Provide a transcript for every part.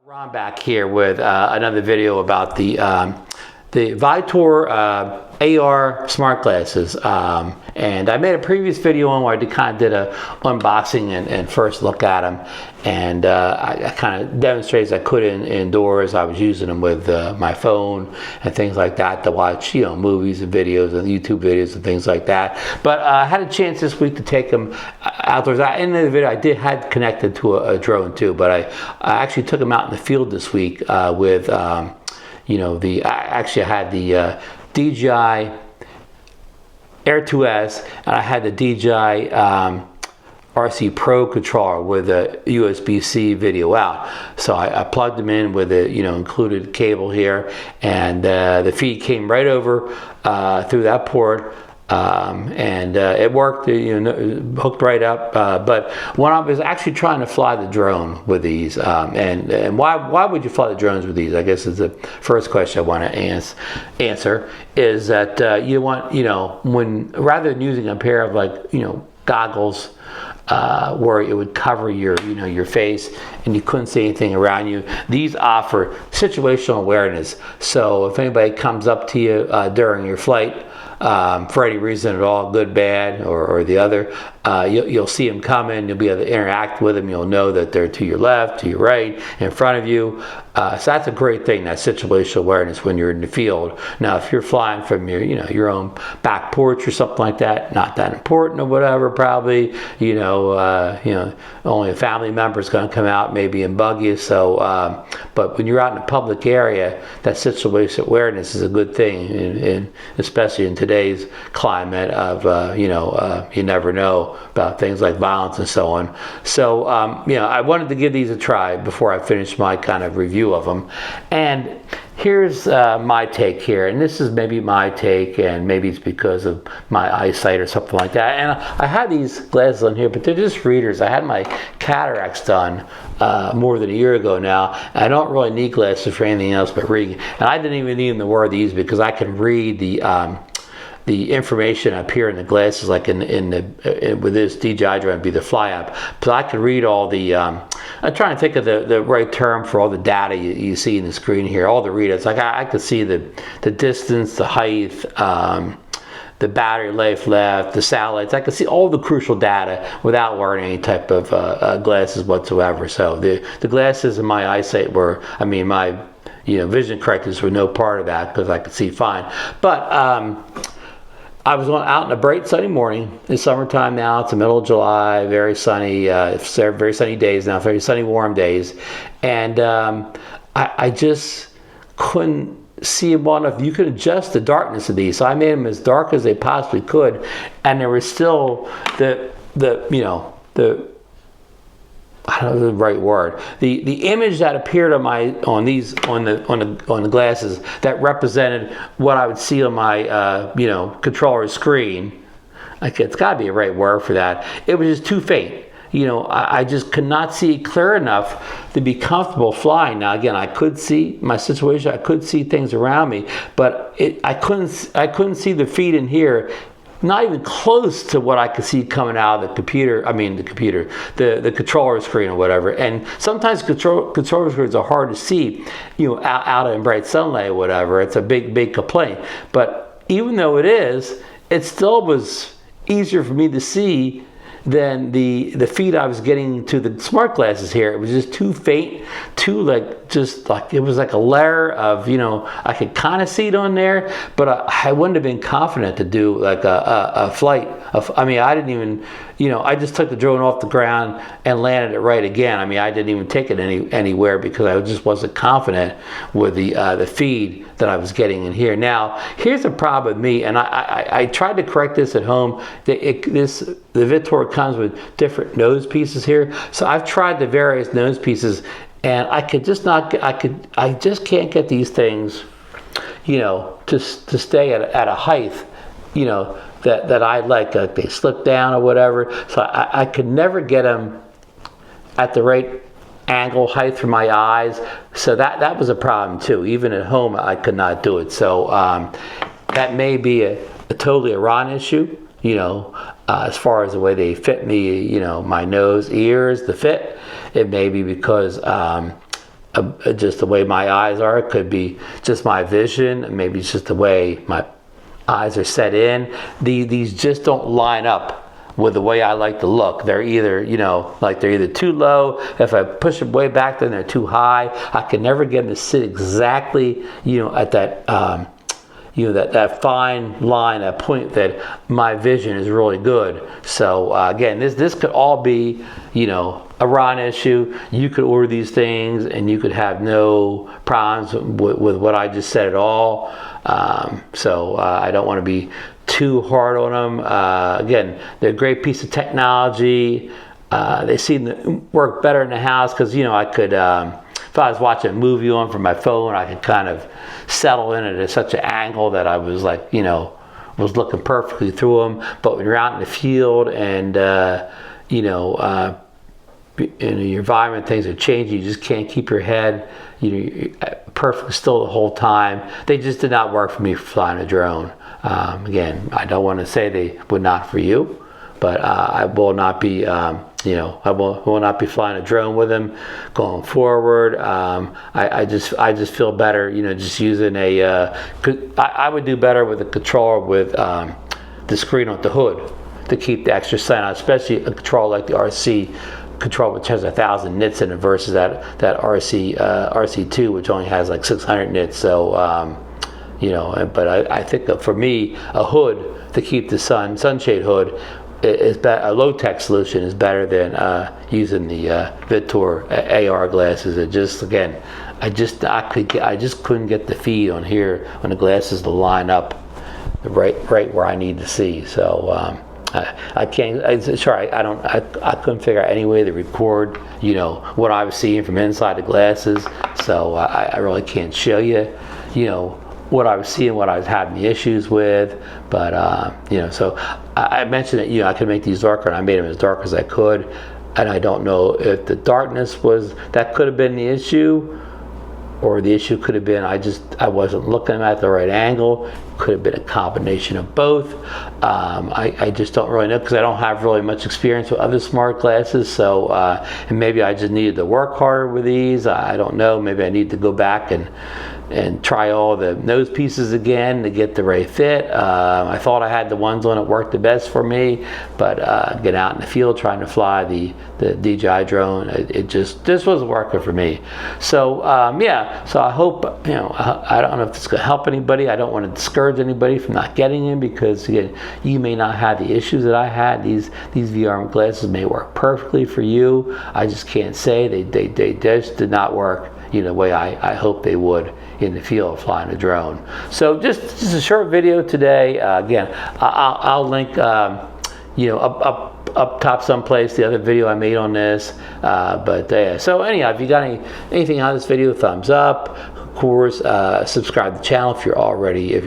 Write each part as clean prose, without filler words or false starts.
Ron back here with another video about the Viture AR smart glasses, and I made a previous video on where I kind of did a unboxing and first look at them, and I kind of demonstrated I could indoors. I was using them with my phone and things like that to watch, you know, movies and videos and YouTube videos and things like that. But I had a chance this week to take them outdoors. In the video, I had connected to a drone too, but I actually took them out in the field this week with. You know, I had the DJI Air 2S, and I had the DJI RC Pro controller with a USB-C video out. So I plugged them in with a included cable here, and the feed came right over through that port. It worked, hooked right up. But when I was actually trying to fly the drone with these, and why would you fly the drones with these? I guess is the first question I want to answer. Is that you want, when rather than using a pair of goggles where it would cover your face and you couldn't see anything around you, these offer situational awareness. So if anybody comes up to you during your flight, for any reason at all, good, bad, or the other, you'll see them coming. You'll be able to interact with them. You'll know that they're to your left, to your right, in front of you. So that's a great thing, that situational awareness when you're in the field. Now, if you're flying from your own back porch or something like that, not that important or whatever, probably. Only a family member is going to come out, maybe and bug you. So, but when you're out in a public area, that situational awareness is a good thing, and especially in today's climate of you never know about things like violence and so on. So I wanted to give these a try before I finish my kind of review of them. And here's my take here, and this is maybe my take, and maybe it's because of my eyesight or something like that. And I had these glasses on here, but they're just readers. I had my cataracts done more than a year ago now. And I don't really need glasses for anything else but reading. And I didn't even need them to wear these because I can read the information up here in the glasses, like with this DJI drone, be the fly app. So I can read all the, I'm trying to think of the right term for all the data you see in the screen here, all the readouts. Like I could see the distance, the height, the battery life left, the satellites. I could see all the crucial data without wearing any type of glasses whatsoever. So the glasses and my eyesight were, my vision correctors were no part of that because I could see fine. But I was out in a bright sunny morning. It's summertime now. It's the middle of July. Very sunny. Very sunny days now. Very sunny, warm days. And I just couldn't see them well enough. You could adjust the darkness of these. So I made them as dark as they possibly could. And there was still the I don't know the right word. The image that appeared on the glasses that represented what I would see on my controller screen. Like, it's got to be a right word for that. It was just too faint. I just could not see it clear enough to be comfortable flying. Now again, I could see my situation. I could see things around me, but I couldn't see the feed in here. Not even close to what I could see coming out of the computer. The controller screen or whatever. And sometimes controller screens are hard to see, out in bright sunlight or whatever. It's a big complaint. But even though it still was easier for me to see than the feed I was getting to the smart glasses here. It was just too faint, it was like a layer of, I could kind of see it on there, but I wouldn't have been confident to do like a flight. I didn't even, I just took the drone off the ground and landed it right again. I didn't even take it anywhere because I just wasn't confident with the feed that I was getting in here. Now, here's the problem with me, and I tried to correct this at home. The Viture comes with different nose pieces here, so I've tried the various nose pieces, and I just can't get these things, to stay at a height, that I like they slip down or whatever. So I could never get them at the right angle, height for my eyes. So that was a problem too. Even at home, I could not do it. So that may be a totally a Ron issue, as far as the way they fit me, my nose, ears, the fit. It may be because just the way my eyes are. It could be just my vision. Maybe it's just the way my eyes are set in. These just don't line up with the way I like to look. They're either, they're either too low. If I push them way back, then they're too high. I can never get them to sit exactly, at that, that fine line, that point that my vision is really good. So again, this could all be, a RON issue. You could order these things and you could have no problems with what I just said at all. So I don't want to be too hard on them. Again, they're a great piece of technology. They seem to work better in the house because, I could, if I was watching a movie on from my phone, I could kind of settle in at such an angle that I was like, was looking perfectly through them. But when you're out in the field and, in your environment, things are changing. You just can't keep your head, perfectly still the whole time. They just did not work for me for flying a drone. Again, I don't want to say they would not for you, but I will not be, I will not be flying a drone with them going forward. I just feel better, just using I would do better with a controller with the screen on the hood to keep the extra sun out, especially a controller like the RC control, which has 1,000 nits in it, versus that RC2, which only has like 600 nits. So but I think that for me, a hood to keep the sunshade hood is a low-tech solution is better than using the Viture AR glasses. It just, again, I just couldn't get the feed on here on the glasses to line up right where I need to see. So I can't. I couldn't figure out any way to record, what I was seeing from inside the glasses. So I really can't show you, what I was seeing, what I was having the issues with. But so I mentioned that I could make these darker, and I made them as dark as I could. And I don't know if the darkness that could have been the issue, or the issue could have been I wasn't looking at the right angle. Could have been a combination of both. I just don't really know because I don't have really much experience with other smart glasses. So and maybe I just needed to work harder with these. I don't know. Maybe I need to go back and try all the nose pieces again to get the right fit. I thought I had the ones on that worked the best for me, but get out in the field trying to fly the DJI drone, this wasn't working for me. So so I hope, I don't know if this is going to help anybody. I don't want to discourage anybody from not getting in, because again, you may not have the issues that I had. These VR glasses may work perfectly for you. I just can't say they just did not work the way I hope they would in the field flying a drone. So just a short video today. Again, I'll link up top someplace the other video I made on this. So anyhow, if you got anything on this video, thumbs up. Of course, subscribe to the channel if you're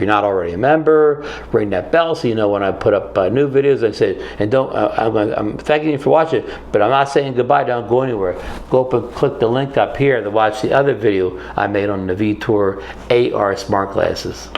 not already a member. Ring that bell so you know when I put up new videos. Like I said, and I'm thanking you for watching, but I'm not saying goodbye. Don't go anywhere. Go up and click the link up here to watch the other video I made on the Viture AR smart glasses.